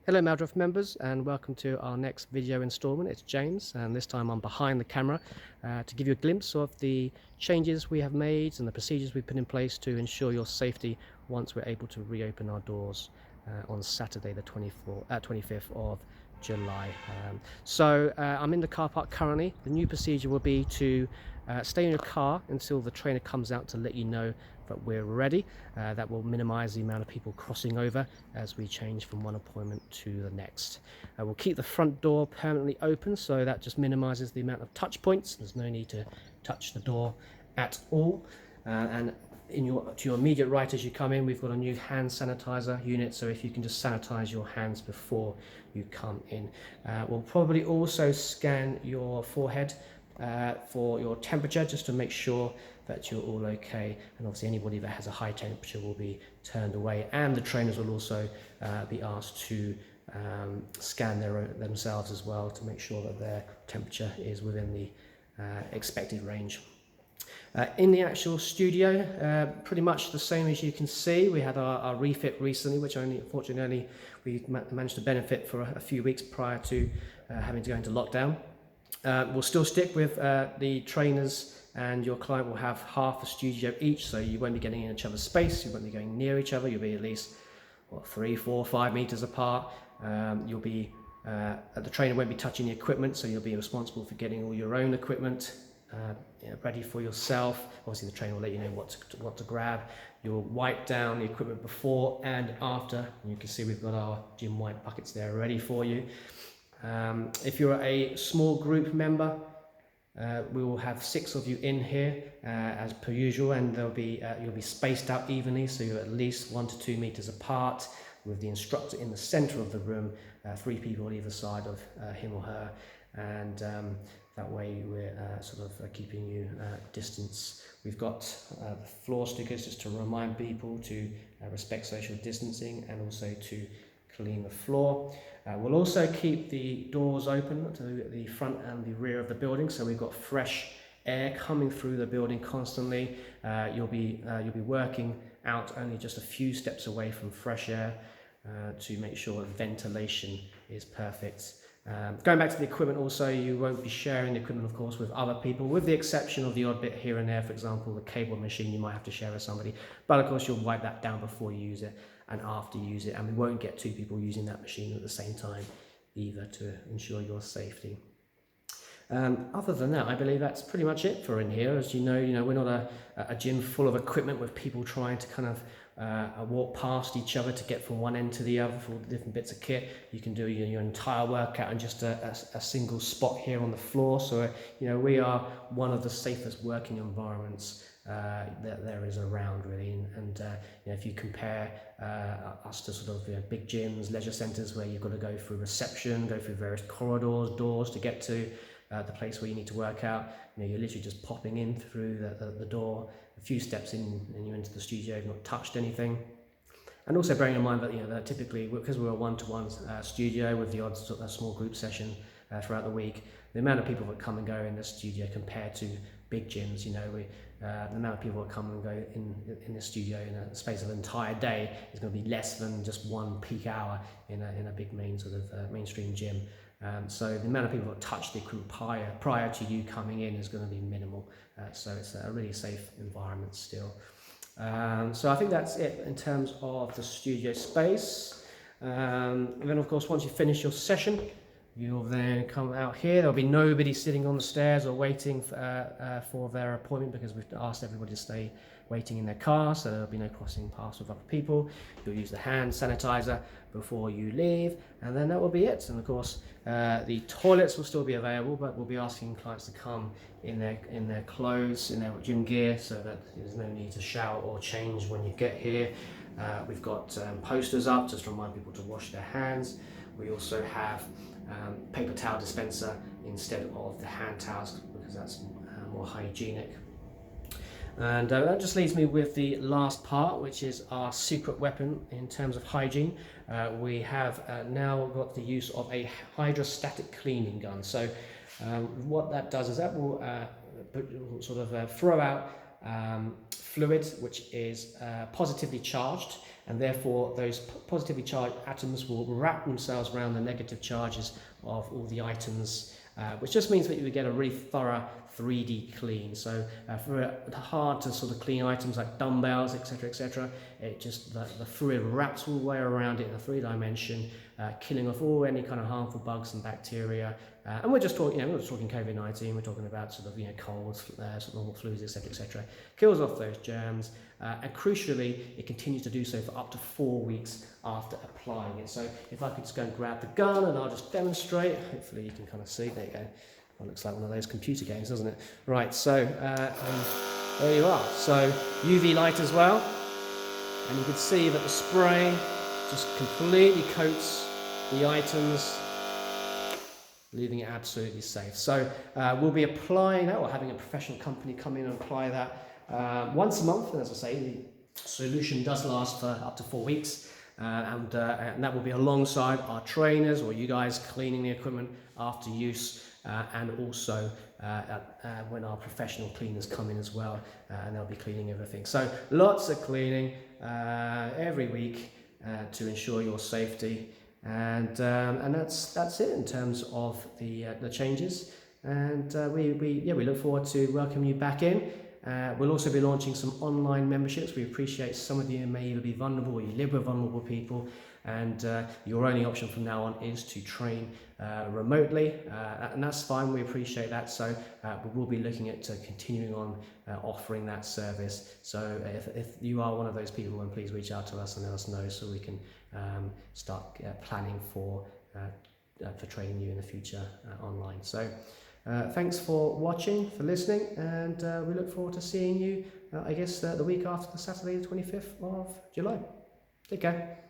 Hello Meldreth members, and welcome to our next video installment. It's James, and this time I'm behind the camera to give you a glimpse of the changes we have made and the procedures we've put in place to ensure your safety once we're able to reopen our doors on Saturday the 25th of July. I'm in the car park currently. The new procedure will be to stay in your car until the trainer comes out to let you know that we're ready. That will minimize the amount of people crossing over as we change from one appointment to the next. We'll keep the front door permanently open, so that just minimizes the amount of touch points. There's no need to touch the door at all. And to your immediate right as you come in, we've got a new hand sanitizer unit, so if you can just sanitize your hands before you come in. We'll probably also scan your forehead for your temperature, just to make sure that you're all okay, and obviously anybody that has a high temperature will be turned away, and the trainers will also be asked to scan themselves as well to make sure that their temperature is within the expected range. In the actual studio, pretty much the same as you can see. We had our refit recently, which unfortunately we managed to benefit for a few weeks prior to having to go into lockdown. We'll still stick with the trainers, and your client will have half a studio each, so you won't be getting in each other's space, you won't be going near each other, you'll be at least 3, 4, 5 meters apart. The trainer won't be touching the equipment, so you'll be responsible for getting all your own equipment ready for yourself. Obviously the trainer will let you know what to grab. You'll wipe down the equipment before and after, and you can see we've got our gym wipe buckets there ready for you. If you're a small group member, we will have 6 of you in here as per usual, and you'll be spaced out evenly, so you're at least 1 to 2 meters apart, with the instructor in the center of the room, 3 people either side of him or her, and that way we're keeping you distance. We've got the floor stickers just to remind people to respect social distancing, and also to clean the floor. We'll also keep the doors open to the front and the rear of the building, so we've got fresh air coming through the building constantly. You'll be working out only just a few steps away from fresh air to make sure that ventilation is perfect. Going back to the equipment also, you won't be sharing the equipment, of course, with other people, with the exception of the odd bit here and there. For example, the cable machine you might have to share with somebody, but of course you'll wipe that down before you use it and after you use it, and we won't get 2 people using that machine at the same time either, to ensure your safety. Other than that, I believe that's pretty much it for in here. As you know, we're not a gym full of equipment with people trying to kind of walk past each other to get from one end to the other for all the different bits of kit. You can do your entire workout in just a single spot here on the floor. So we are one of the safest working environments that there is around, really. And if you compare us to big gyms, leisure centres, where you've got to go through reception, go through various corridors, doors to get to the place where you need to work out, you're literally just popping in through the door, a few steps in, and you're into the studio. You've not touched anything. And also bearing in mind that that typically, because we're a one-to-one studio with the odd small group session throughout the week, the amount of people that come and go in the studio compared to big gyms, the amount of people that come and go in the studio in a space of an entire day is going to be less than just one peak hour in a big mainstream gym. So the amount of people that touch the equipment prior to you coming in is going to be minimal. So it's a really safe environment still. So I think that's it in terms of the studio space. And then of course, once you finish your session, you'll then come out here. There'll be nobody sitting on the stairs or waiting for their appointment, because we've asked everybody to stay waiting in their car, so there'll be no crossing paths with other people. You'll use the hand sanitizer before you leave, and then that will be it. And of course, the toilets will still be available, but we'll be asking clients to come in their clothes, in their gym gear, so that there's no need to shower or change when you get here. We've got posters up just to remind people to wash their hands. We also have paper towel dispenser instead of the hand towels, because that's more hygienic. And that just leaves me with the last part, which is our secret weapon in terms of hygiene. We have now got the use of a hydrostatic cleaning gun. So what that does is that will throw out fluid which is positively charged, and therefore those positively charged atoms will wrap themselves around the negative charges of all the items, which just means that you get a really thorough 3D clean. So for hard to sort of clean items like dumbbells, etc., it just the fluid wraps all the way around it in a 3D, killing off all any kind of harmful bugs and bacteria. And we're just talking, we're not just talking COVID-19. We're talking about sort of colds, sort of normal flus, etc. Kills off those germs, and crucially, it continues to do so for up to 4 weeks after applying it. So if I could just go and grab the gun and I'll just demonstrate. Hopefully you can kind of see. There you go. Well, looks like one of those computer games, doesn't it? Right. So there you are. So UV light as well, and you can see that the spray just completely coats the items, leaving it absolutely safe. So we'll be applying that, or having a professional company come in and apply that once a month. And as I say, the solution does last for up to 4 weeks, and that will be alongside our trainers or you guys cleaning the equipment after use, and also when our professional cleaners come in as well, and they'll be cleaning everything. So lots of cleaning every week to ensure your safety. And that's it in terms of the changes, and we look forward to welcoming you back in. We'll also be launching some online memberships. We appreciate some of you may either be vulnerable or you live with vulnerable people, and your only option from now on is to train remotely, and that's fine. We appreciate that. So we will be looking at continuing on offering that service. So if you are one of those people, then please reach out to us and let us know so we can start planning for training you in the future online. So thanks for watching, for listening, and we look forward to seeing you I guess the week after the Saturday the 25th of July. Take care.